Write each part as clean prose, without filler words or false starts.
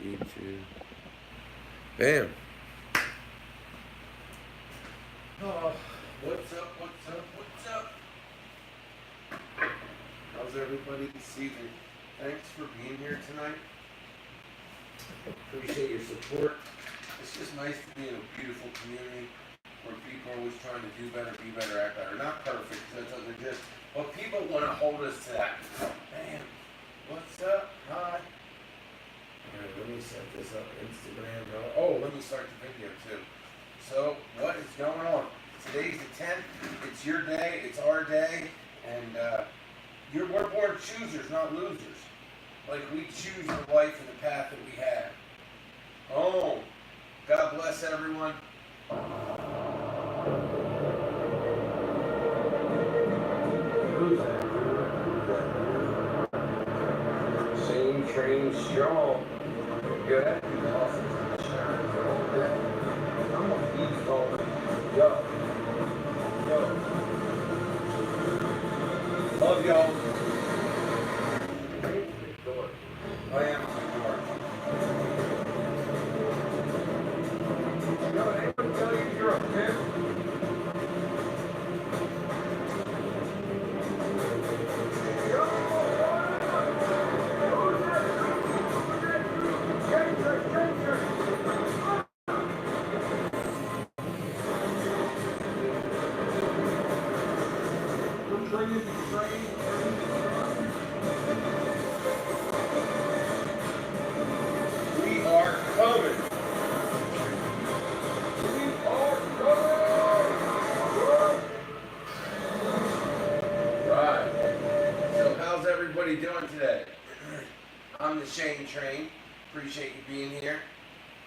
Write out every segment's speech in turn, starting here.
YouTube. Bam. Oh, what's up? What's up? What's up? How's everybody this evening? Thanks for being here tonight. Appreciate your support. It's just nice to be in a beautiful community where people are always trying to do better, be better, act better. Not perfect, because that doesn't exist. But people want to hold us to that. Bam. What's up? Hi. Alright, let me set this up. Instagram. Oh, let me start the video too. So, what is going on? Today's the 10th. It's your day. It's our day. And we're born choosers, not losers. Like, we choose the life and the path that we have. Oh, God bless everyone. Same train strong. Good. Yo. Yo. Love y'all. I am secure. Yo, anyone tell you you're a pimp? We are coming. Right. So how's everybody doing today? I'm the Shane Train. Appreciate you being here.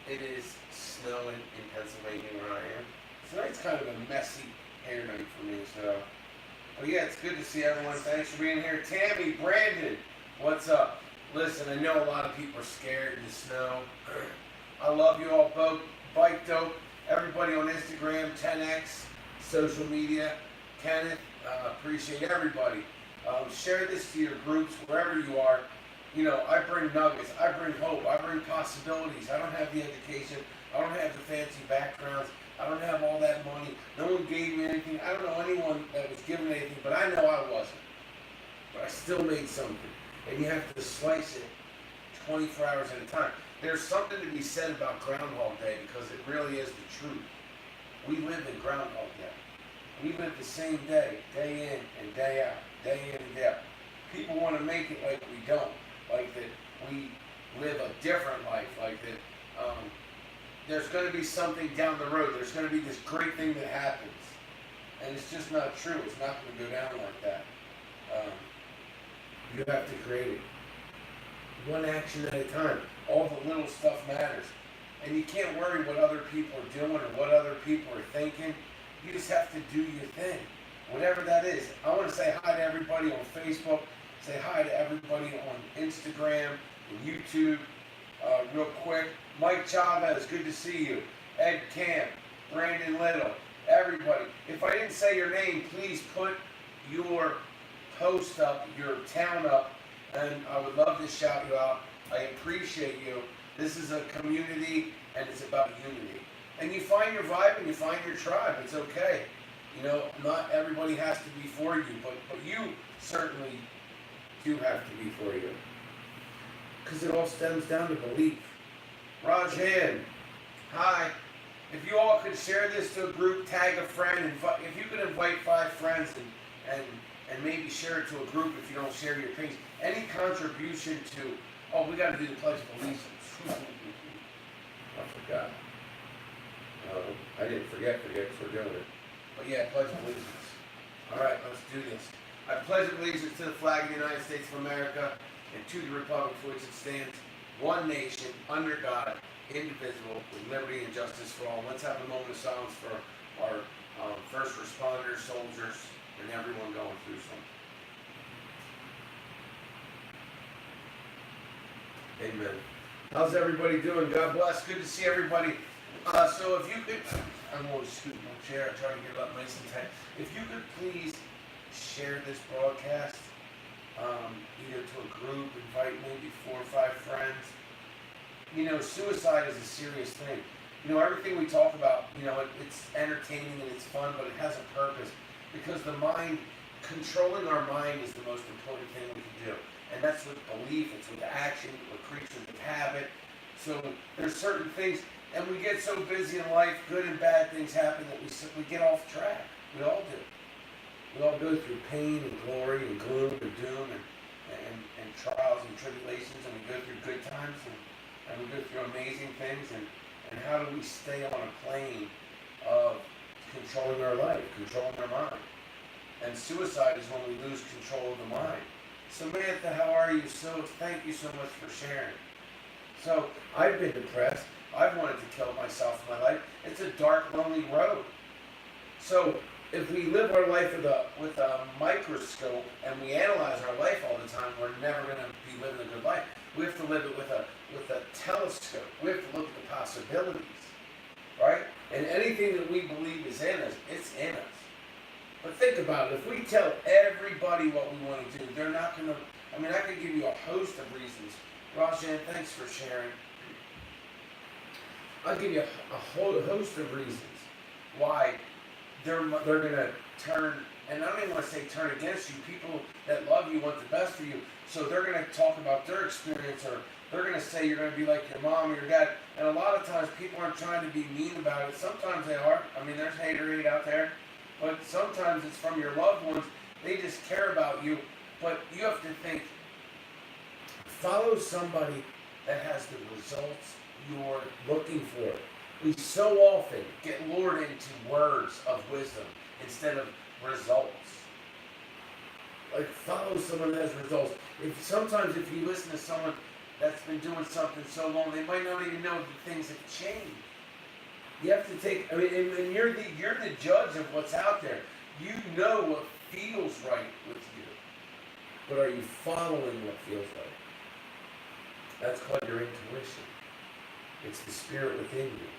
It is snowing in Pennsylvania where I am. Tonight's kind of a messy hair night for me, so. But yeah, it's good to see everyone. Thanks for being here. Tammy, Brandon, what's up? Listen, I know a lot of people are scared of the snow. I love you all, both. Bike Dope, everybody on Instagram, 10X, social media, Kenneth, appreciate everybody. Share this to your groups, wherever you are. You know, I bring nuggets, I bring hope, I bring possibilities. I don't have the education, I don't have the fancy backgrounds, I don't have all that money. No one gave me anything. I don't know anyone that was given anything, but I know I wasn't. But I still made something. And you have to slice it 24 hours at a time. There's something to be said about Groundhog Day because it really is the truth. We live in Groundhog Day. We live the same day in and day out, day in and day out. People want to make it like we don't, like that we live a different life, like that there's going to be something down the road. There's going to be this great thing that happens. And it's just not true. It's not going to go down like that. You have to create it. One action at a time. All the little stuff matters. And you can't worry what other people are doing or what other people are thinking. You just have to do your thing. Whatever that is. I want to say hi to everybody on Facebook. Say hi to everybody on Instagram and YouTube. Real quick. Mike Chavez, good to see you. Ed Camp, Brandon Little, everybody. If I didn't say your name, please put your post up, your town up, and I would love to shout you out. I appreciate you. This is a community, and it's about unity. And you find your vibe and you find your tribe. It's okay. You know, not everybody has to be for you, but you certainly do have to be for you. Because it all stems down to belief. Rajan, hi. If you all could share this to a group, tag a friend, if you could invite 5 friends and maybe share it to a group if you don't share your page. Any contribution to, we got to do the Pledge of Allegiance. I forgot. I didn't forget because we're doing it. But yeah, Pledge of Allegiance. All right, let's do this. I pledge allegiance to the flag of the United States of America and to the republic for which it stands, one nation, under God, indivisible, with liberty and justice for all. Let's have a moment of silence for our first responders, soldiers, and everyone going through something. Amen. How's everybody doing? God bless. Good to see everybody. So if you could, I'm always scooting my chair, trying to get it up nice and tight. If you could please share this broadcast either to a group, invite maybe 4 or 5 friends. Suicide is a serious thing. Everything we talk about, it's entertaining and it's fun, but it has a purpose. Because controlling our mind is the most important thing we can do. And that's with belief, it's with action, we're creatures of habit. So there's certain things, and we get so busy in life, good and bad things happen that we get off track. We all do. We all go through pain and glory and gloom and doom and trials and tribulations, and we go through good times and we go through amazing things. And how do we stay on a plane of controlling our life, controlling our mind? And suicide is when we lose control of the mind. Samantha, how are you? Thank you so much for sharing. So I've been depressed. I've wanted to kill myself in my life. It's a dark, lonely road. So if we live our life with a microscope and we analyze our life all the time, we're never going to be living a good life. We have to live it with a telescope. We have to look at the possibilities, right? And anything that we believe is in us, it's in us. But think about it. If we tell everybody what we want to do, they're not going to. I could give you a host of reasons. Roshan, thanks for sharing. I'll give you a whole host of reasons why they're going to turn, and I don't even want to say turn against you. People that love you want the best for you, so they're going to talk about their experience, or they're going to say you're going to be like your mom or your dad. And a lot of times people aren't trying to be mean about it. Sometimes they are. There's haterade out there. But sometimes it's from your loved ones. They just care about you. But you have to think, follow somebody that has the results you're looking for. We so often get lured into words of wisdom instead of results. Like, follow someone that has results. Sometimes if you listen to someone that's been doing something so long, they might not even know that things have changed. You have to take, and you're the judge of what's out there. You know what feels right with you. But are you following what feels right? That's called your intuition. It's the spirit within you.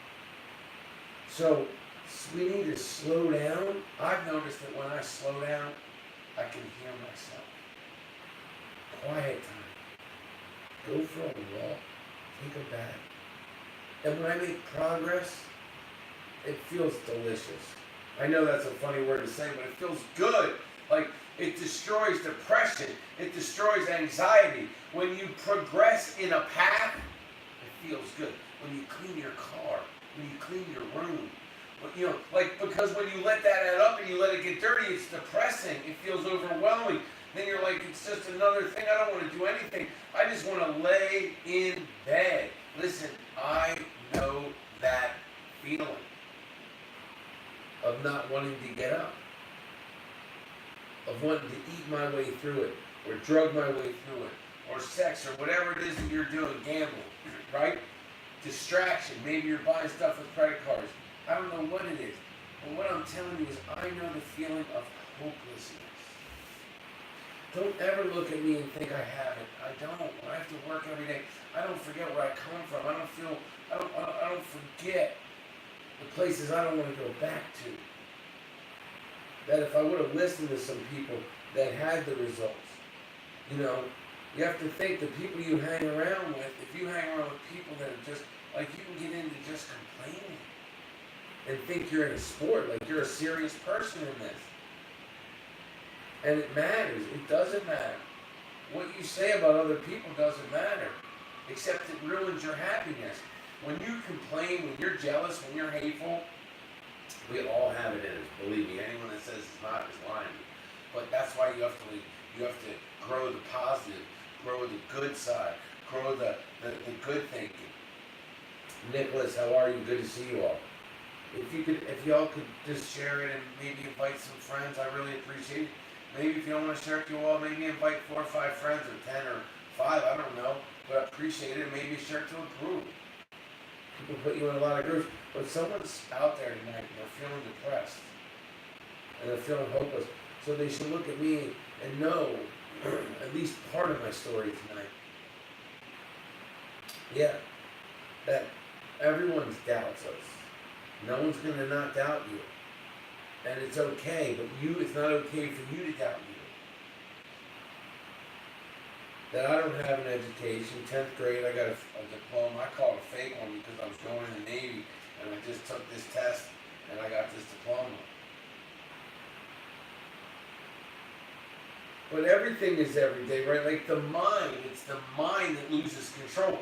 So we need to slow down. I've noticed that when I slow down, I can hear myself. Quiet time. Go for a walk. Take a bath. And when I make progress, it feels delicious. I know that's a funny word to say, but it feels good. Like, it destroys depression. It destroys anxiety. When you progress in a path, it feels good. When you clean your car, when you clean your room, because when you let that add up and you let it get dirty, it's depressing. It feels overwhelming. Then you're like, it's just another thing. I don't want to do anything. I just want to lay in bed. Listen, I know that feeling of not wanting to get up, of wanting to eat my way through it, or drug my way through it, or sex, or whatever it is that you're doing, gambling, right? Distraction. Maybe you're buying stuff with credit cards. I don't know what it is. But what I'm telling you is I know the feeling of hopelessness. Don't ever look at me and think I have it. I don't. When I have to work every day, I don't forget where I come from. I don't forget the places I don't want to go back to. That if I would have listened to some people that had the results, you have to think the people you hang around with, if you hang around with people that are just, like, you can get into just complaining and think you're in a sport, like you're a serious person in this. And it matters. It doesn't matter. What you say about other people doesn't matter, except it ruins your happiness. When you complain, when you're jealous, when you're hateful, we all have it in us. Believe me, anyone that says it's not is lying. But that's why you have to grow the positive, grow the good side, grow the good thinking. Nicholas, how are you? Good to see you all. If y'all could just share it and maybe invite some friends, I really appreciate it. Maybe if you don't want to share it to you all, maybe invite 4 or 5 friends, or 10 or 5, I don't know. But I appreciate it. Maybe share it to a group. People put you in a lot of groups. But someone's out there tonight and they're feeling depressed. And they're feeling hopeless. So they should look at me and know at least part of my story tonight. Yeah. That everyone doubts us. No one's going to not doubt you. And it's okay, but it's not okay for you to doubt that I don't have an education. 10th grade, I got a diploma. I call it a fake one because I was going in the Navy and I just took this test and I got this diploma. But everything is everyday, right? Like the mind, it's the mind that loses control.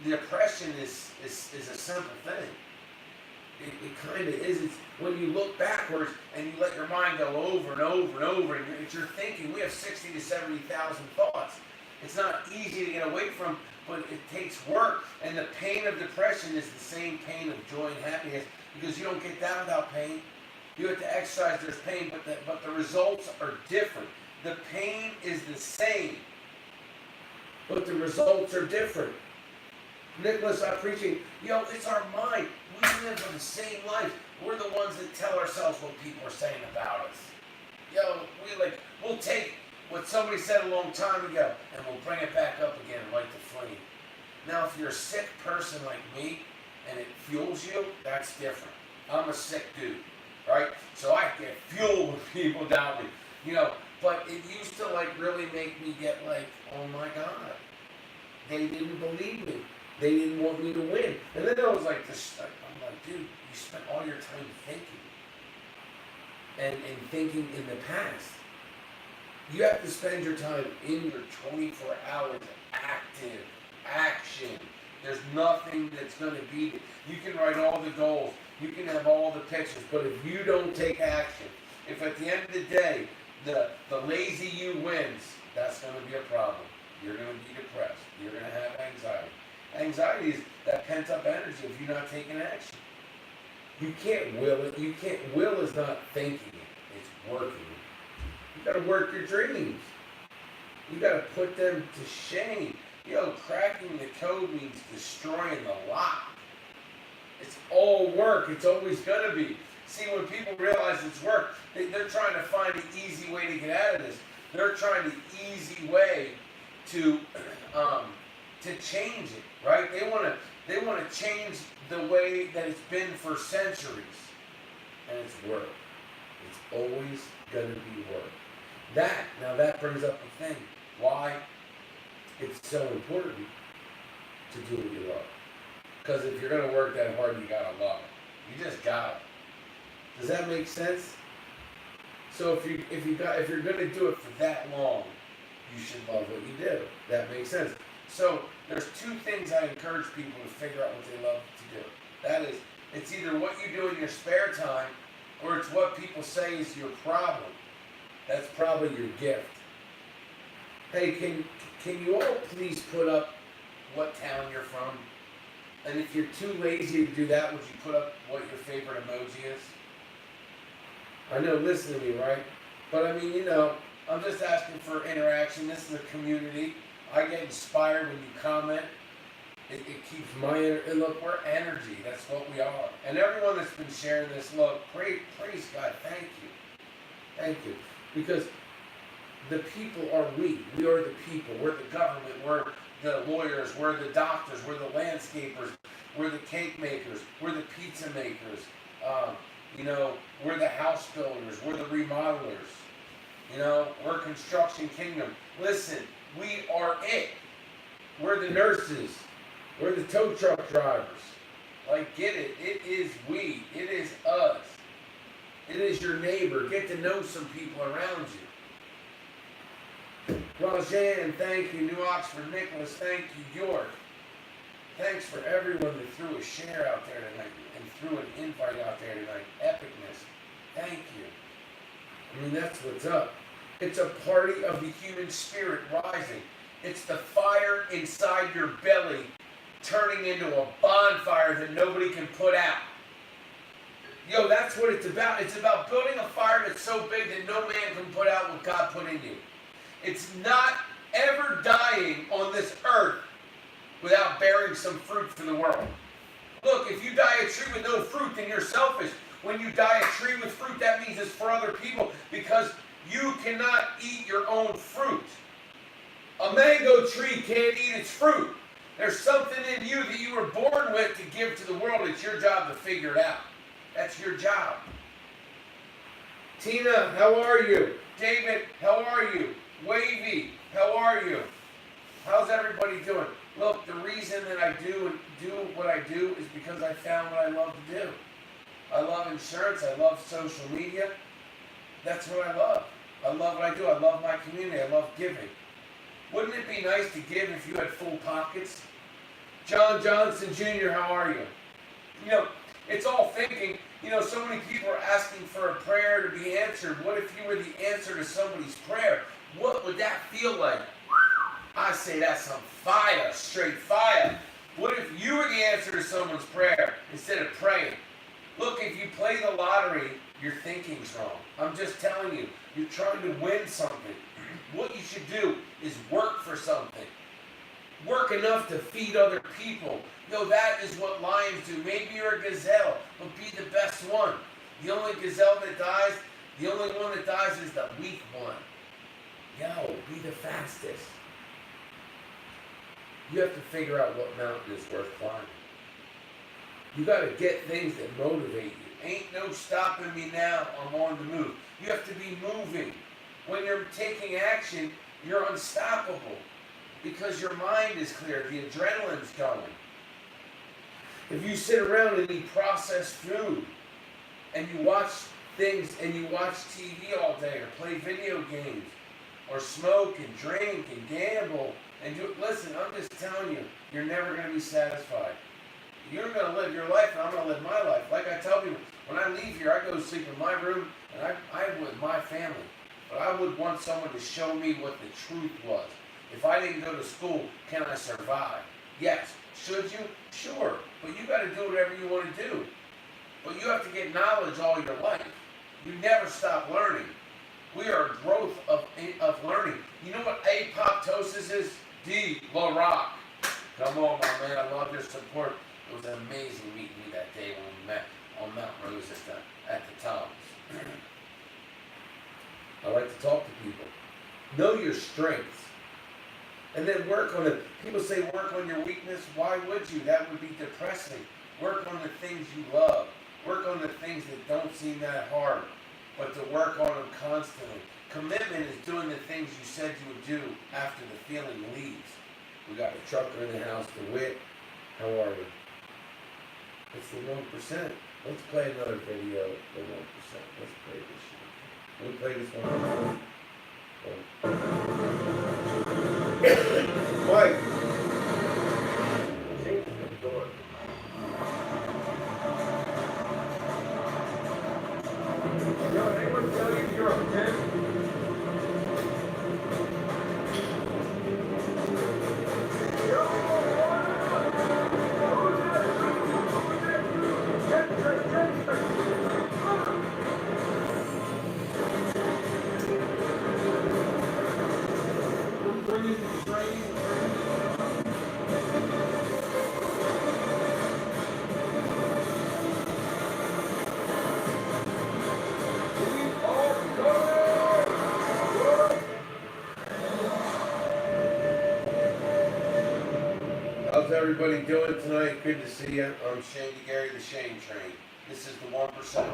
Depression is a simple thing. It kind of is. It's when you look backwards and you let your mind go over and over and over, and you're thinking. We have 60 to 70,000 thoughts. It's not easy to get away from, but it takes work. And the pain of depression is the same pain of joy and happiness, because you don't get that without pain. You have to exercise. There's pain, but the results are different. The pain is the same, but the results are different. Nicholas, I appreciate, it's our mind. We live in the same life. We're the ones that tell ourselves what people are saying about us. We'll take what somebody said a long time ago and we'll bring it back up again like the flame. Now, if you're a sick person like me and it fuels you, that's different. I'm a sick dude, right? So I get fueled when people doubt me, but it used to really make me get oh my God, they didn't believe me. They didn't want me to win. And then I was I'm like, dude, you spent all your time thinking. And thinking in the past. You have to spend your time in your 24 hours of active action. There's nothing that's going to beat it. You can write all the goals. You can have all the pictures. But if you don't take action, if at the end of the day, the lazy you wins, that's going to be a problem. You're going to be depressed. You're going to have anxiety. Anxiety is that pent-up energy of you not taking action. You can't will it. You can't. Will is not thinking it. It's working it. You got to work your dreams. You got to put them to shame. Cracking the code means destroying the lock. It's all work. It's always going to be. See, when people realize it's work, they're trying to find an easy way to get out of this. They're trying the easy way to change it, right? They want to change the way that it's been for centuries, and it's work. It's always going to be work. That brings up a thing. Why it's so important to do what you love. Because if you're going to work that hard, you got to love it. You just got it. Does that make sense? So if you're going to do it for that long, you should love what you do. That makes sense. So there's two things I encourage people to figure out what they love to do. That is, it's either what you do in your spare time, or it's what people say is your problem. That's probably your gift. Hey, can you all please put up what town you're from? And if you're too lazy to do that, would you put up what your favorite emoji is? I know, listen to me, right? But I mean, I'm just asking for interaction. This is a community. I get inspired when you comment. It keeps my energy. Look, we're energy. That's what we are. And everyone that's been sharing this, look, praise God. Thank you. Thank you. Because the people are we. We are the people. We're the government. We're the lawyers. We're the doctors. We're the landscapers. We're the cake makers. We're the pizza makers. We're the house builders. We're the remodelers. We're Construction Kingdom. Listen, we are it. We're the nurses. We're the tow truck drivers. Get it. It is we. It is us. It is your neighbor. Get to know some people around you. Rajan, thank you. New Oxford, Nicholas, thank you. York. Thanks for everyone that threw a share out there tonight and threw an invite out there tonight. Epicness. Thank you. I mean, that's what's up. It's a party of the human spirit rising. It's the fire inside your belly turning into a bonfire that nobody can put out. That's what it's about. It's about building a fire that's so big that no man can put out what God put in you. It's not ever dying on this earth without bearing some fruit for the world. Look, if you die a tree with no fruit, then you're selfish. When you die a tree with fruit, that means it's for other people, because you cannot eat your own fruit. A mango tree can't eat its fruit. There's something in you that you were born with to give to the world. It's your job to figure it out. That's your job. Tina, how are you? David, how are you? Wavy, how are you? How's everybody doing? Look, the reason that I do what I do is because I found what I love to do. I love insurance. I love social media. That's what I love. I love what I do. I love my community. I love giving. Wouldn't it be nice to give if you had full pockets? John Johnson Jr., how are you? You know, it's all thinking. You know, so many people are asking for a prayer to be answered. What if you were the answer to somebody's prayer? What would that feel like? I say that's some fire, straight fire. What if you were the answer to someone's prayer instead of praying? Look, if you play the lottery, your thinking's wrong. I'm just telling you, you're trying to win something. What you should do is work for something. Work enough to feed other people. You know, that is what lions do. Maybe you're a gazelle, but be the best one. The only gazelle that dies, the only one that dies is the weak one. Yo, be the fastest. You have to figure out what mountain is worth climbing. You got to get things that motivate you. Ain't no stopping me now, I'm on the move. You have to be moving. When you're taking action, you're unstoppable because your mind is clear, the adrenaline's going. If you sit around and eat processed food and you watch things and you watch TV all day or play video games or smoke and drink and gamble and listen, I'm just telling you, you're never going to be satisfied. You're going to live your life and I'm going to live my life. Like I tell people, when I leave here, I go to sleep in my room and I'm with my family. But I would want someone to show me what the truth was. If I didn't go to school, can I survive? Yes. Should you? Sure. But you got to do whatever you want to do. But you have to get knowledge all your life. You never stop learning. We are a growth of learning. You know what apoptosis is? D. La Rock. Come on, my man. I love your support. It was amazing meeting you that day when we met on Mount Rose at the Toms. I like to talk to people. Know your strengths. And then work on it. People say work on your weakness. Why would you? That would be depressing. Work on the things you love. Work on the things that don't seem that hard. But to work on them constantly. Commitment is doing the things you said you would do after the feeling leaves. We got a trucker in the house, DeWitt. How are you? It's the 1%. Let's play another video. The 1%. Let's play this shit. Let me play this one. Mike. Yo, anyone tell you you're a pimp? How's everybody doing tonight? Good to see you. I'm Shane Gary, the Shane Train. This is the 1% Show.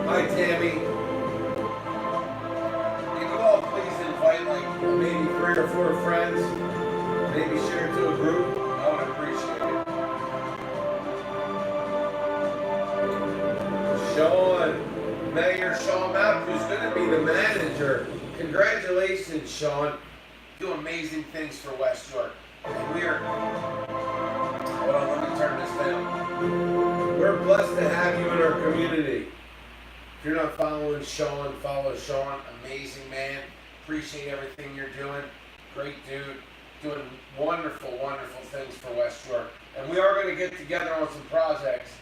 Hi, Tammy. Can you all please invite like maybe 3 or 4 friends? Maybe share it to a group? I would appreciate it. Sean, Mayor Sean Mapp, who's going to be the manager. Congratulations, Sean. Do amazing things for West York. And we're, hold on, let me turn this down. We're blessed to have you in our community. If you're not following Sean, follow Sean. Amazing man. Appreciate everything you're doing. Great dude. Doing wonderful, wonderful things for West York. And we are going to get together on some projects.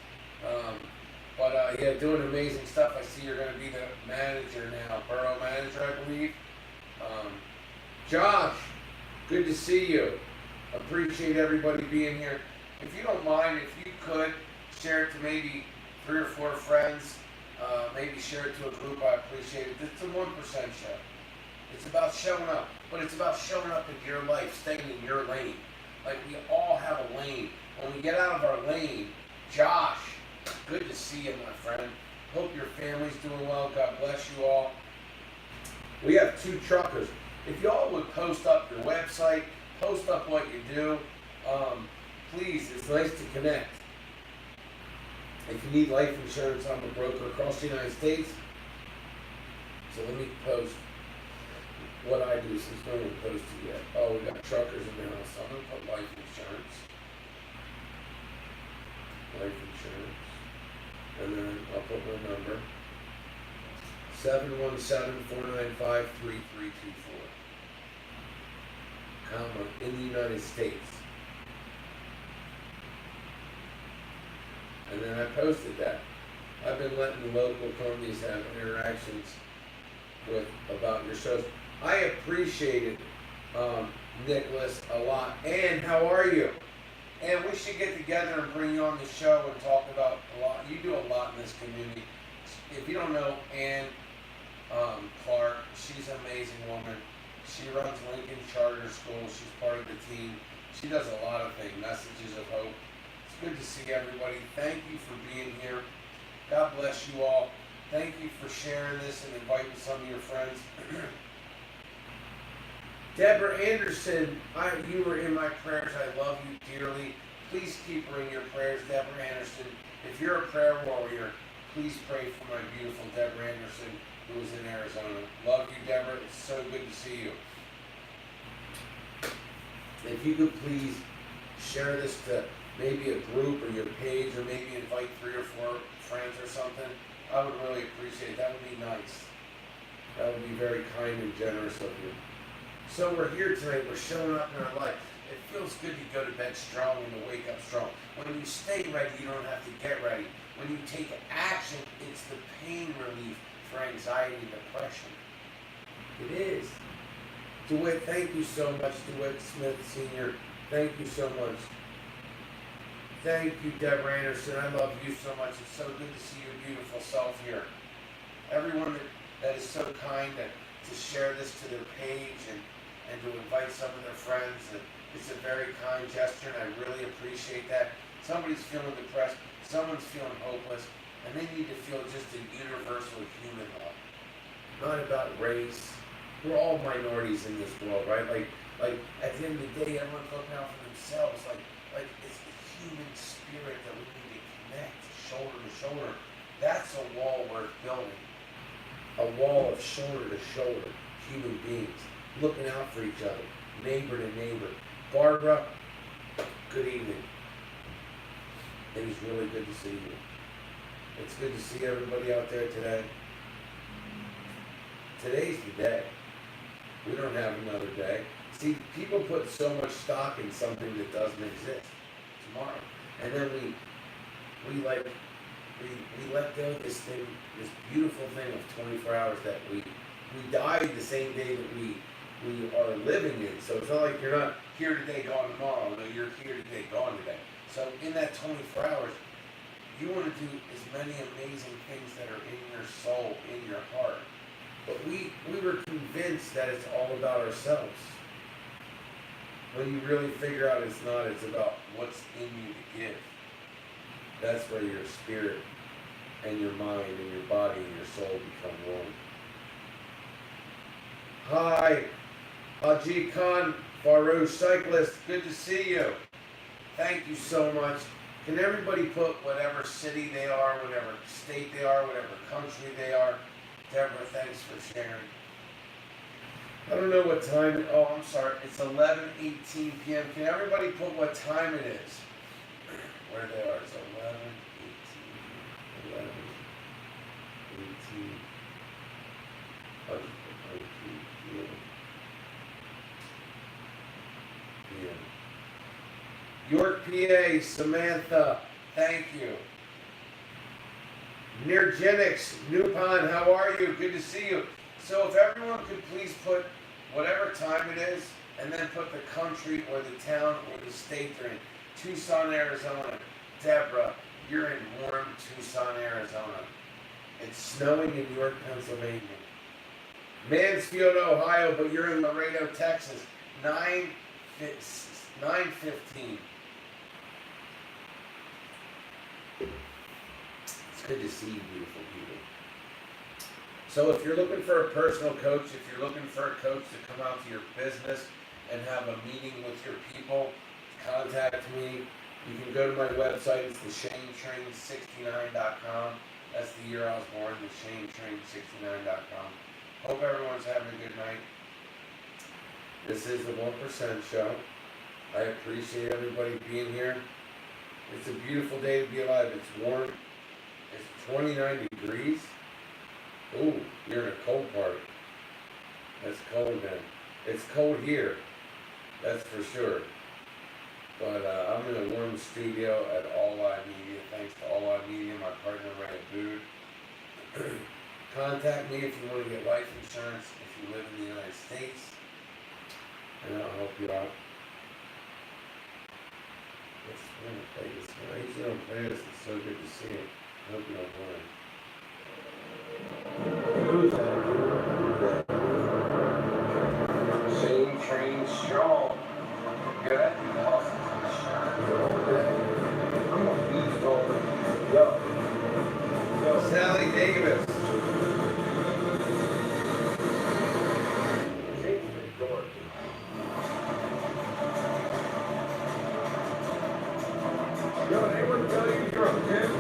Yeah, doing amazing stuff. I see you're going to be the manager now, borough manager, I believe. Josh, good to see you. Appreciate everybody being here. If you don't mind, if you could share it to maybe 3 or 4 friends, maybe share it to a group, I appreciate it. It's a 1% show. It's about showing up, but it's about showing up in your life, staying in your lane. Like, we all have a lane. When we get out of our lane, Josh, good to see you, my friend. Hope your family's doing well. God bless you all. We have 2 truckers. If y'all would post up your website, post up what you do, please, it's nice to connect. If you need life insurance, I'm a broker across the United States. So let me post what I do since no one posted yet. Oh, we got truckers in the house. I'm going to put life insurance. Life insurance. And then I'll put my number. 717-495-3324. Comma, in the United States. And then I posted that. I've been letting the local companies have interactions with about your shows. I appreciate it, Nicholas, a lot. And how are you? And we should get together and bring you on the show and talk about a lot. You do a lot in this community. If you don't know Ann Clark, she's an amazing woman. She runs Lincoln Charter School. She's part of the team. She does a lot of things, Messages of Hope. It's good to see everybody. Thank you for being here. God bless you all. Thank you for sharing this and inviting some of your friends. Deborah Anderson, you were in my prayers. I love you dearly. Please keep her in your prayers, Deborah Anderson. If you're a prayer warrior, please pray for my beautiful Deborah Anderson, who is in Arizona. Love you, Deborah. It's so good to see you. If you could please share this to maybe a group or your page, or maybe invite 3 or 4 friends or something, I would really appreciate it. That would be nice. That would be very kind and generous of you. So we're here tonight. We're showing up in our life. It feels good to go to bed strong and to wake up strong. When you stay ready, you don't have to get ready. When you take action, it's the pain relief for anxiety and depression. It is. DeWitt, thank you so much. DeWitt Smith Sr., thank you so much. Thank you, Deborah Anderson. I love you so much. It's so good to see your beautiful self here. Everyone that is so kind to share this to their page and to invite some of their friends. And it's a very kind gesture, and I really appreciate that. Somebody's feeling depressed. Someone's feeling hopeless. And they need to feel just a universal human love. Not about race. We're all minorities in this world, right? Like at the end of the day, everyone's looking out for themselves. Like it's the human spirit that we need to connect shoulder to shoulder. That's a wall worth building. A wall of shoulder to shoulder, human beings, looking out for each other, neighbor to neighbor. Barbara, good evening. It was really good to see you. It's good to see everybody out there today. Today's the day. We don't have another day. See, people put so much stock in something that doesn't exist tomorrow. And then we let go of this thing, this beautiful thing of 24 hours that we died the same day that we are living in. So it's not like you're not here today, gone tomorrow. No, you're here today, gone today. So in that 24 hours, you want to do as many amazing things that are in your soul, in your heart. But we were convinced that it's all about ourselves. When you really figure out it's not, it's about what's in you to give. That's where your spirit and your mind and your body and your soul become one. Hi, Haji Khan, Farouche Cyclist, good to see you. Thank you so much. Can everybody put whatever city they are, whatever state they are, whatever country they are? Deborah, thanks for sharing. I don't know what time, I'm sorry, it's 11:18 p.m. Can everybody put what time it is? Where they are, it's 11:18 p.m. York, PA, Samantha, thank you. Neurgenics, Newpon, how are you? Good to see you. So if everyone could please put whatever time it is, and then put the country or the town or the state they're in. Tucson, Arizona. Deborah, you're in warm Tucson, Arizona. It's snowing in York, Pennsylvania. Mansfield, Ohio, but you're in Laredo, Texas. 9:15. It's good to see you, beautiful people. So if you're looking for a personal coach, if you're looking for a coach to come out to your business and have a meeting with your people, contact me. You can go to my website. It's theshanetrain69.com. That's the year I was born, theshanetrain69.com. Hope everyone's having a good night. This is the 1% show. I appreciate everybody being here. It's a beautiful day to be alive. It's warm. It's 29 degrees. Ooh, you're in a cold part. That's cold then. It's cold here. That's for sure. But I'm in a warm studio at All Eye Media. Thanks to All Eye Media, my partner Ray Abood. Contact me if you want to get life insurance if you live in the United States, and I'll help you out. Let's play this one. I usually don't play this. It's so good to see it. I hope you don't mind. Who's that? Shane Train Strong. Yeah, that'd be awesome. I'm a beast over. Yo, Sally Davis. Yo, they wouldn't tell you you're drunk, man.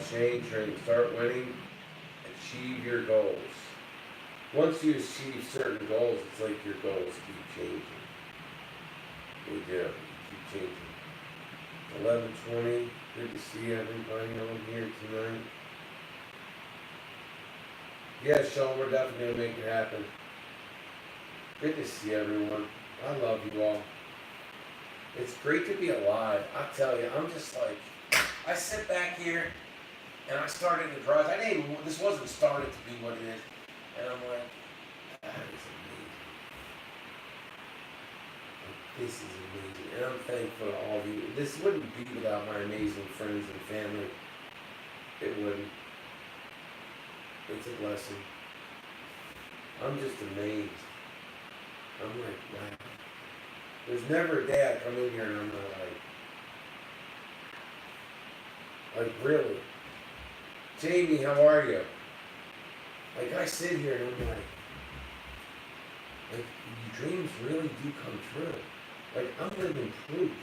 Shane Train, start winning, achieve your goals. Once you achieve certain goals, it's like your goals keep changing. They do, keep changing. 11:20, good to see everybody on here tonight. Yeah, Sean, we're definitely going to make it happen. Good to see everyone. I love you all. It's great to be alive. I tell you, I'm just like, I sit back here and I started to cry. This wasn't started to be what it is. And I'm like, that is amazing. This is amazing. And I'm thankful to all of you. This wouldn't be without my amazing friends and family. It wouldn't. It's a blessing. I'm just amazed. I'm like, wow. There's never a day I come in here and I'm not like, really? Jamie, how are you? Like, I sit here and I'm like, your dreams really do come true. Like, I'm living proof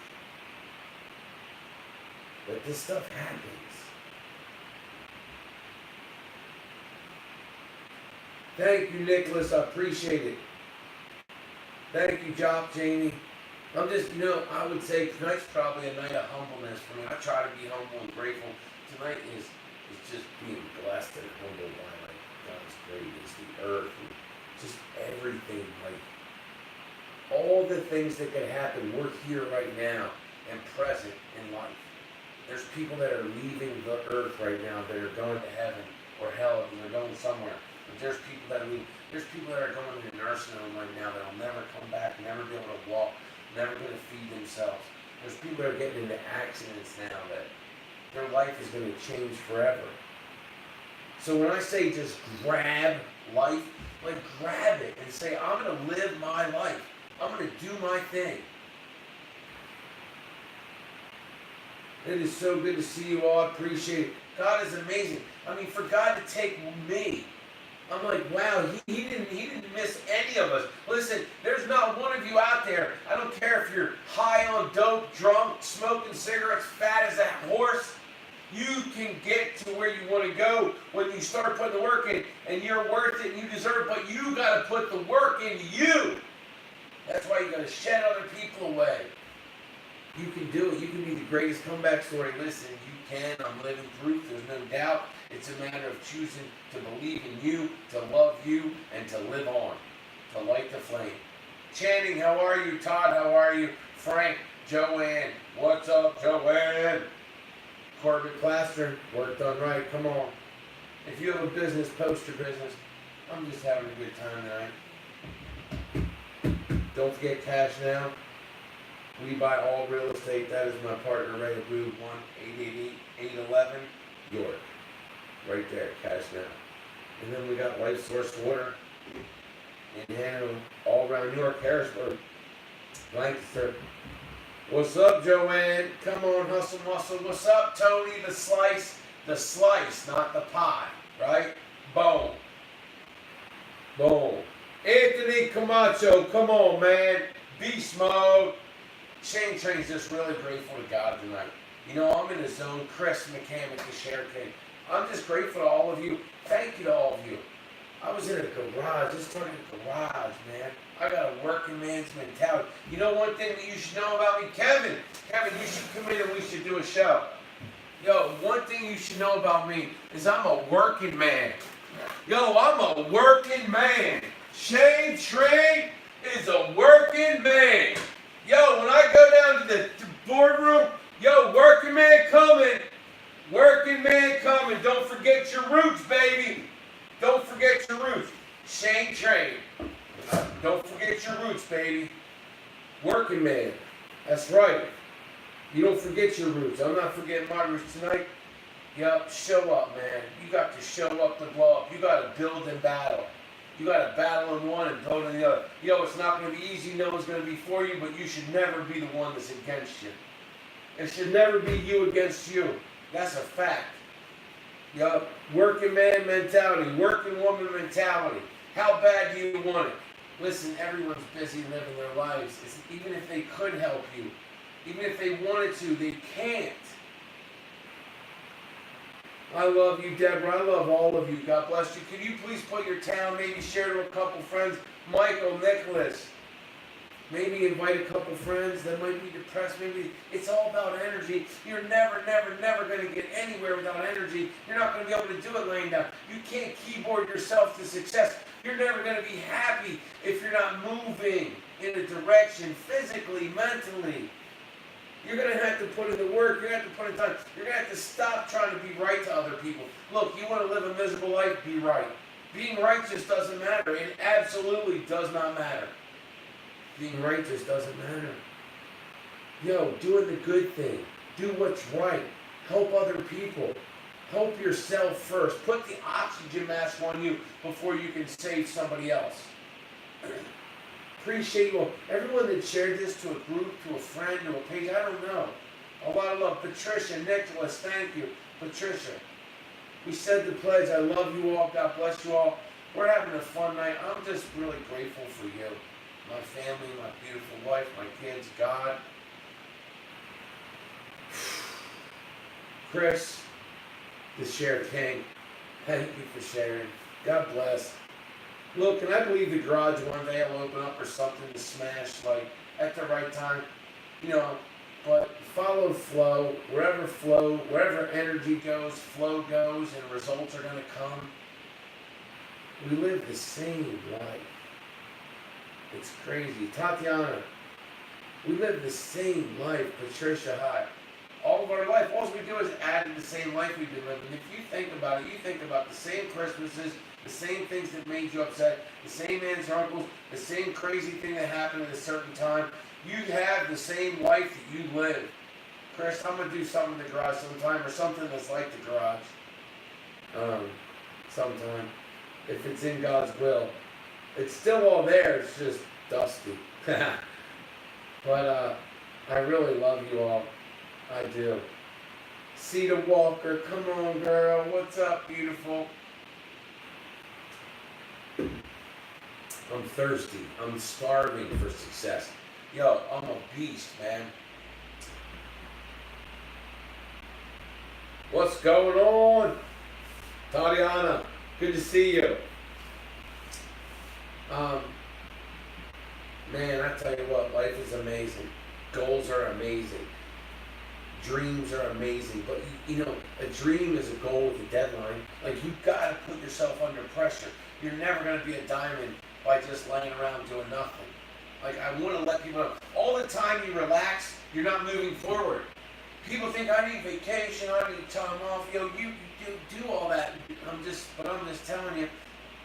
that this stuff happens. Thank you, Nicholas. I appreciate it. Thank you, Jamie. I'm just, I would say tonight's probably a night of humbleness for me. I try to be humble and grateful. Tonight is just being blessed and humbled by God's greatness, the earth, and just everything. Like all the things that could happen, we're here right now and present in life. There's people that are leaving the earth right now that are going to heaven or hell, and they're going somewhere. But there's people that are going to nursing home right now that'll never come back, never be able to walk, never going to feed themselves. There's people that are getting into accidents now that their life is going to change forever. So when I say just grab life, like grab it and say, I'm going to live my life. I'm going to do my thing. It is so good to see you all. I appreciate it. God is amazing. I mean, for God to take me, I'm like, wow, he didn't miss any of us. Listen, there's not one of you out there. I don't care if you're high on dope, drunk, smoking cigarettes, fat as a horse. You can get to where you want to go when you start putting the work in, and you're worth it and you deserve it, but you got to put the work into you. That's why you got to shed other people away. You can do it. You can be the greatest comeback story. Listen, you can. I'm living proof. There's no doubt. It's a matter of choosing to believe in you, to love you, and to live on, to light the flame. Channing, how are you? Todd, how are you? Frank, Joanne, what's up, Joanne? Corbett Plaster, work done right, come on. If you have a business, post your business. I'm just having a good time tonight. Don't forget Cash Now. We buy all real estate. That is my partner, Ray Aboo, 1-888-811 York. Right there, Cash Now. And then we got Life Source Water in Hanover, all around New York, Harrisburg, Lancaster. What's up, Joanne? Come on, hustle, muscle. What's up, Tony? The slice, not the pie, right? Boom. Boom. Anthony Camacho, come on, man. Beast mode. Shane Train's just really grateful to God tonight. You know, I'm in the zone. Chris McCamick, the Share King. I'm just grateful to all of you. Thank you to all of you. I was in a garage, just talking a garage, man. I got a working man's mentality. You know one thing that you should know about me? Kevin, you should come in and we should do a show. Yo, one thing you should know about me is I'm a working man. Yo, I'm a working man. Shane Train is a working man. Yo, when I go down to the boardroom, yo, working man coming. Working man coming. Don't forget your roots, baby. Don't forget your roots. Shane Train. Don't forget your roots, baby. Working man. That's right. You don't forget your roots. I'm not forgetting my roots tonight. Yup, show up, man. You got to show up to blow up. You got to build and battle. You got to battle in one and build in the other. Yo, it's not going to be easy. No one's going to be for you, but you should never be the one that's against you. It should never be you against you. That's a fact. Yup, working man mentality, working woman mentality. How bad do you want it? Listen, everyone's busy living their lives. Even if they could help you, even if they wanted to, they can't. I love you, Deborah. I love all of you. God bless you. Could you please put your town, maybe share to a couple friends? Michael, Nicholas. Maybe invite a couple friends that might be depressed. Maybe it's all about energy. You're never going to get anywhere without energy. You're not going to be able to do it laying down. You can't keyboard yourself to success. You're never going to be happy if you're not moving in a direction physically, mentally. You're going to have to put in the work. You're going to have to put in time. You're going to have to stop trying to be right to other people. Look, you want to live a miserable life? Be right. Being righteous doesn't matter. It absolutely does not matter. Being righteous doesn't matter. Yo, doing the good thing. Do what's right. Help other people. Help yourself first. Put the oxygen mask on you before you can save somebody else. Appreciate you all. Everyone that shared this to a group, to a friend, to a page, I don't know. A lot of love. Patricia, Nicholas, thank you. Patricia. We said the pledge. I love you all. God bless you all. We're having a fun night. I'm just really grateful for you. My family, my beautiful wife, my kids, God. Chris, the Share King, thank you for sharing. God bless. Look, and I believe the garage one day will open up or something to smash, like, at the right time. You know, but follow flow. Wherever energy goes, flow goes, and results are going to come. We live the same life. It's crazy. Tatiana, we live the same life. Patricia, hi. All of our life, all we do is add to the same life we've been living. If you think about it, you think about the same Christmases, the same things that made you upset, the same aunts or uncles, the same crazy thing that happened at a certain time. You have the same life that you live. Chris, I'm going to do something in the garage sometime, or something that's like the garage. Sometime. If it's in God's will. It's still all there, it's just dusty. But I really love you all. I do. Cedar Walker, come on girl. What's up, beautiful? I'm thirsty. I'm starving for success. Yo, I'm a beast, man. What's going on? Tatiana, good to see you. Man, I tell you what, life is amazing. Goals are amazing. dreams are amazing, but you know, a dream is a goal with a deadline. Like, you gotta put yourself under pressure. You're never gonna be a diamond by just laying around doing nothing. Like, I want to let people know, all the time you relax, you're not moving forward. People think I need vacation, I need time off. You know, you do all that. I'm just telling you,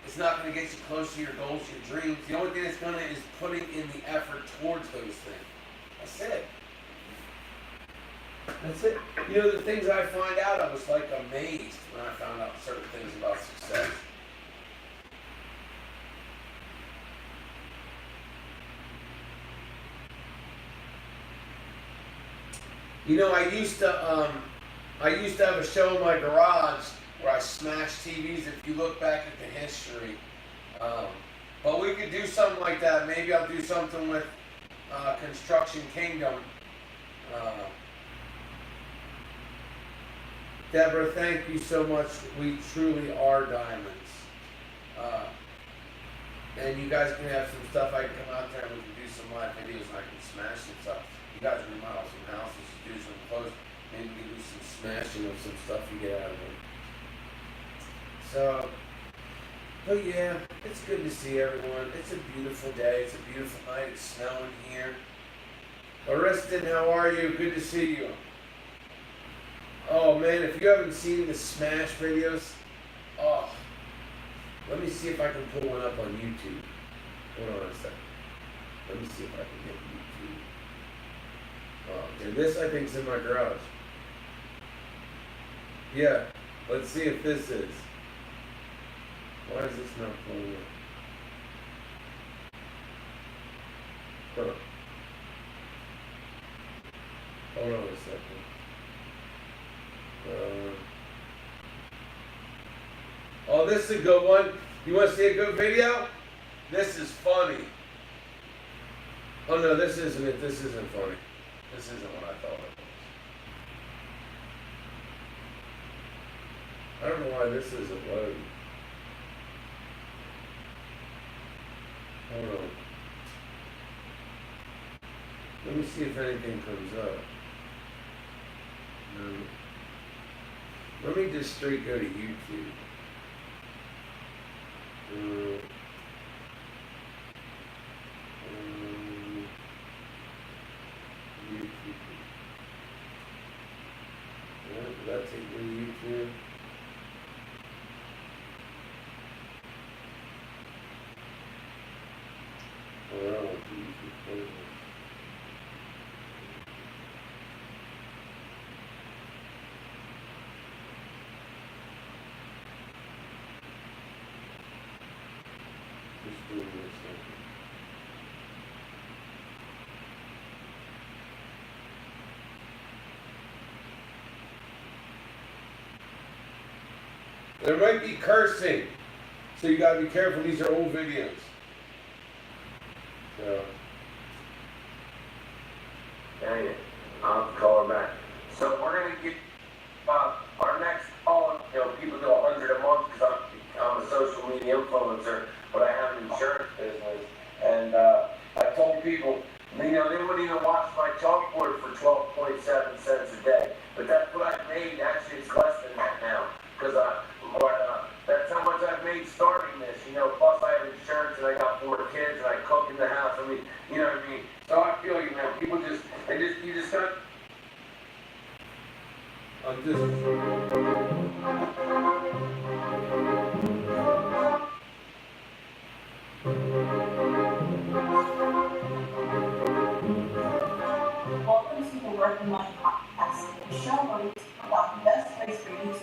it's not going to get you close to your goals, your dreams. The only thing it's going to is putting in the effort towards those things. That's it. That's it. You know, the things I find out, I was like amazed when I found out certain things about success. You know, I used to have a show in my garage where I smashed TVs. If you look back at the history, but we could do something like that. Maybe I'll do something with Construction Kingdom. Deborah, thank you so much. We truly are diamonds. And you guys can have some stuff. I can come out there and we can do some live videos and I can smash some stuff. You guys remodel some houses, do some clothes, maybe we can do some smashing of some stuff you get out of it. So, but yeah, it's good to see everyone. It's a beautiful day. It's a beautiful night. It's snowing here. Ariston, how are you? Good to see you. Oh man, if you haven't seen the Smash videos, oh, let me see if I can pull one up on YouTube. Hold on a second. Let me see if I can get YouTube. Oh, and this I think is in my garage. Yeah, let's see if this is. Why is this not pulling up? Huh. Hold on a second. Oh, this is a good one. You want to see a good video? This is funny. Oh no, this isn't it. This isn't funny. This isn't what I thought it was. I don't know why this isn't loading. Hold on. Let me see if anything comes up. No. Let me just straight go to YouTube. YouTube. Yeah, did that take me to YouTube? Oh, I don't want the YouTube playlist. Just doing this thing. There might be cursing, so you gotta be careful. These are old videos. So. Dang it. I'll have to call her back. So we're going to get our next call. You know, people do 100 a month because I'm a social media influencer, but I have an insurance business. And I told people, you know, they wouldn't even watch my chalkboard for 12.7 cents a day. But that's what I've made. Actually, it's less than that now. Because that's how much I've made starting this. You know, plus I have insurance and I got 4 kids and I cook in the house. I mean, you know what I mean? So I feel you, man. People you just got. I'm just. Welcome to the Working Money Podcast, the show where we talk about the best ways for you to use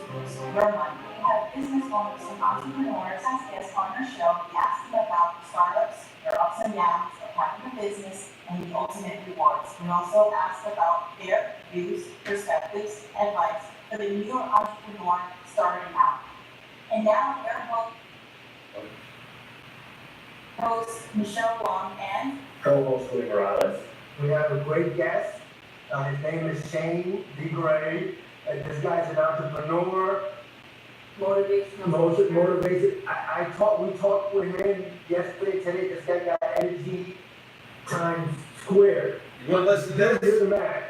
your money. We have business owners and entrepreneurs as guests on our show. We ask them about startups, their ups and downs of having a business, and the ultimate rewards. We also ask about their views, perspectives, advice for the new entrepreneur starting out. And now, your host, Michelle Long, and Co-host Lee Morales. We have a great guest. His name is Shane DeGray. This guy's an entrepreneur. Motivated. We talked with him yesterday, today. This guy got energy times squared. You want to listen to Here's this? the man.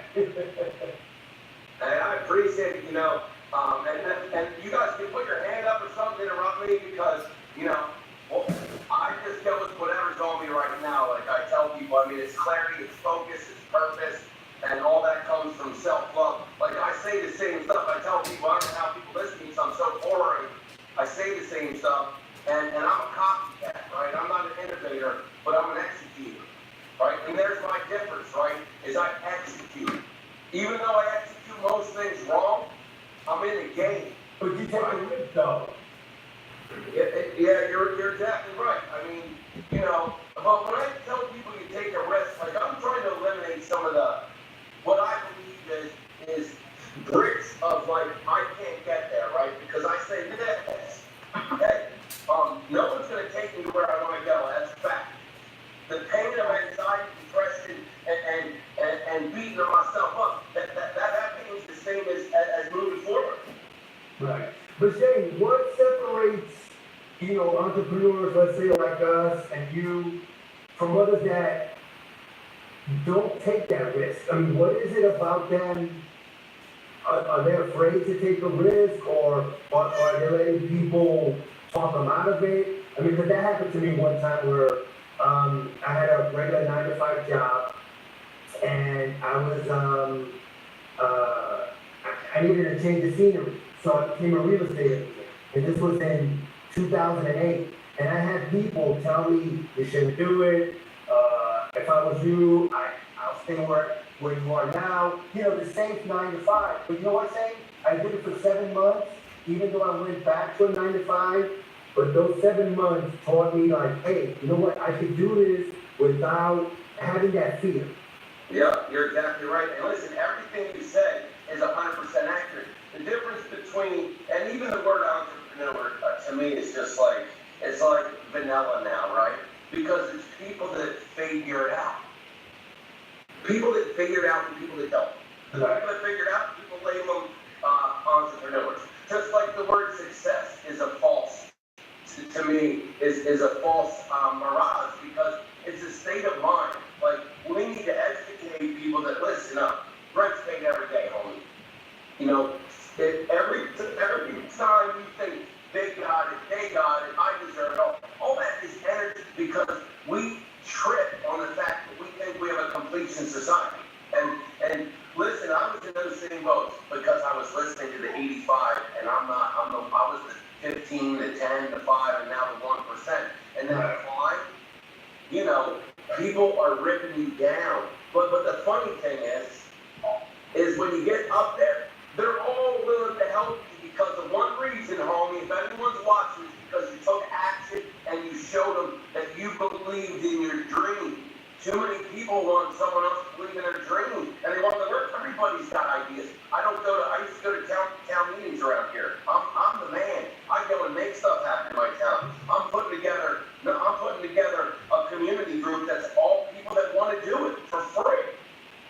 on me right now. Like I tell people, I mean, it's clarity, it's focus, it's purpose, and all that comes from self-love. Like I say the same stuff. I tell people, I don't know how people listen to me, so I'm so boring. I say the same stuff, and I'm a copycat, right? I'm not an innovator, but I'm an executor, right? And there's my difference, right? Is I execute. Even though I execute most things wrong, I'm in the game. But you take a risk though. Yeah, you're exactly right. I mean, you know, but when I tell people you take a risk, like I'm trying to eliminate some of the, what I believe is bricks of like, I can't get there, right? Because I say this, hey, no one's gonna take me to where I wanna go, that's a fact. The pain of anxiety, depression, and beating myself up, that pain is the same as moving forward. Right. But Shane, what separates, entrepreneurs, let's say like us and you, from others that don't take that risk? I mean, what is it about them? Are they afraid to take a risk, or are they letting people talk them out of it? I mean, because that happened to me one time where I had a regular 9-to-5 job, and I was I needed to change the scenery, so I became a real estate agent. And this was in 2008, and I had people tell me you shouldn't do it. If I was you, I'll stay where you are now. The safe 9-to-5. But you know what I'm saying? I did it for 7 months, even though I went back to a 9-to-5. But those 7 months taught me, like, hey, you know what? I can do this without having that fear. Yeah, you're exactly right. And listen, everything you said is 100% accurate. The difference between, and even the word entrepreneur, to me, is just like, it's like vanilla now, right? Because it's people that figure it out. People that figure it out and people that don't. The people that figure it out, people label them entrepreneurs. Just like the word success is a false, to me, is a false mirage, because it's a state of mind. Like, we need to educate people that listen up. Rent's paid every day, homie. Every time you think they got it, I deserve it, all that is energy, because we trip on the fact that we think we have a completion society. And listen, I was in those same boats because I was listening to the 85, and I was the 15, the 10, the 5, and now the 1%. And then the climb, people are ripping you down. But the funny thing is when you get up there, they're all willing to help you because of one reason, homie. If anyone's watching, it's because you took action and you showed them that you believed in your dream. Too many people want someone else to believe in their dream, and they want to work. Everybody's got ideas. I used to go to town meetings around here. I'm the man. I go and make stuff happen in my town. I'm putting together a community group that's all people that want to do it for free.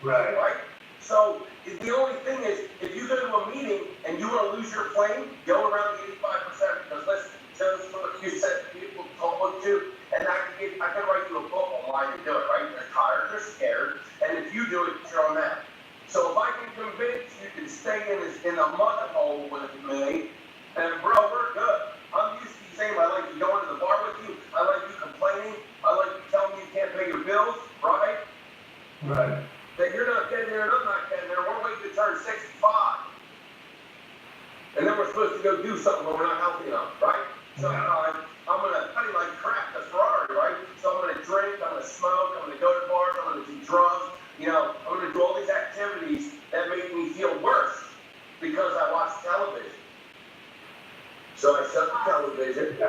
Right? So the only thing is, if you go to a meeting and you want to lose your flame, go around the 85%, because listen, just what you said, people told you, and I can write you a book on why you do it, right? They're tired, they're scared, and if you do it, you're on that. So if I can convince you to stay in the mud hole with me, and bro, we're good. I'm used to you saying I like you going to the bar with you, I like you complaining, I like you telling me you can't pay your bills, right? Right. That you're not getting there and I'm not getting there. We're waiting to turn 65. And then we're supposed to go do something when we're not healthy enough, right? So I'm going to study like crap, the Ferrari, right? So I'm going to drink, I'm going to smoke, I'm going to go to bars, I'm going to do drugs. I'm going to do all these activities that make me feel worse because I watch television. So I shut the television,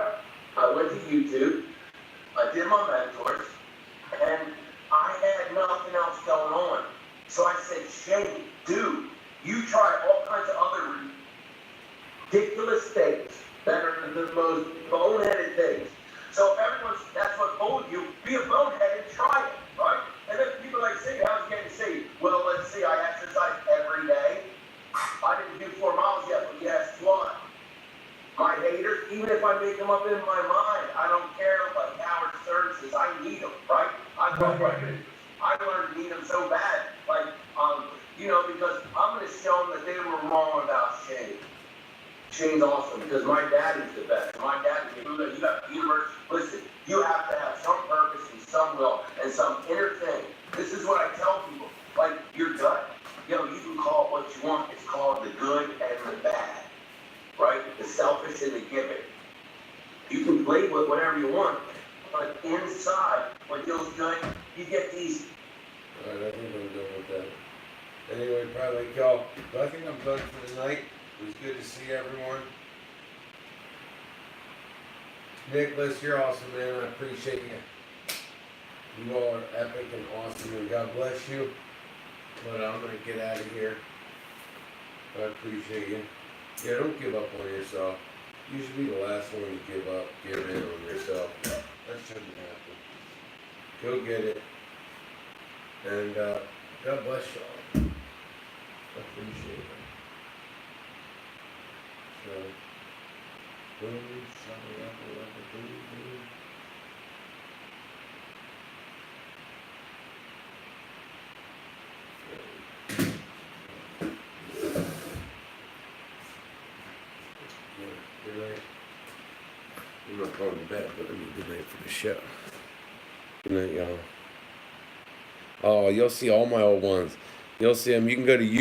I went to YouTube, I did my mentors, and I had nothing else going on. So I said, Shane, dude, you try all kinds of other ridiculous things that are the most boneheaded things. So if that's what told you, be a bonehead and try it, right? And then people like, say, how's getting saved? Well, let's see, I exercise every day. I didn't do 4 miles yet, but yes, what? My haters, even if I make them up in my mind, I don't care. Like Howard Stern says, I need them, right? I learned to need them so bad, because I'm going to show them that they were wrong about Shane. Shane's awesome because my daddy's the best. My daddy, you got the universe. Listen, you have to have some purpose and will, and some inner thing. This is what I tell people. Like, your gut, you can call it what you want. It's called the good and the bad, right? The selfish and the giving. You can label it whatever you want, but inside, what feels good, you get these. Alright, I think I'm done with that. Anyway, probably like y'all, but I think I'm done for the night. It was good to see everyone. Nicholas, you're awesome, man. I appreciate you. You all are epic and awesome, and God bless you. But I'm gonna get out of here. I appreciate you. Yeah, don't give up on yourself. You should be the last one to give in on yourself. That shouldn't happen. Go get it. And God bless y'all. I appreciate it. So, boom, boom, boom. Good night. I'm not going to bed, but let me good night for the show. Good night, y'all. Oh, you'll see all my old ones. You'll see them. You can go to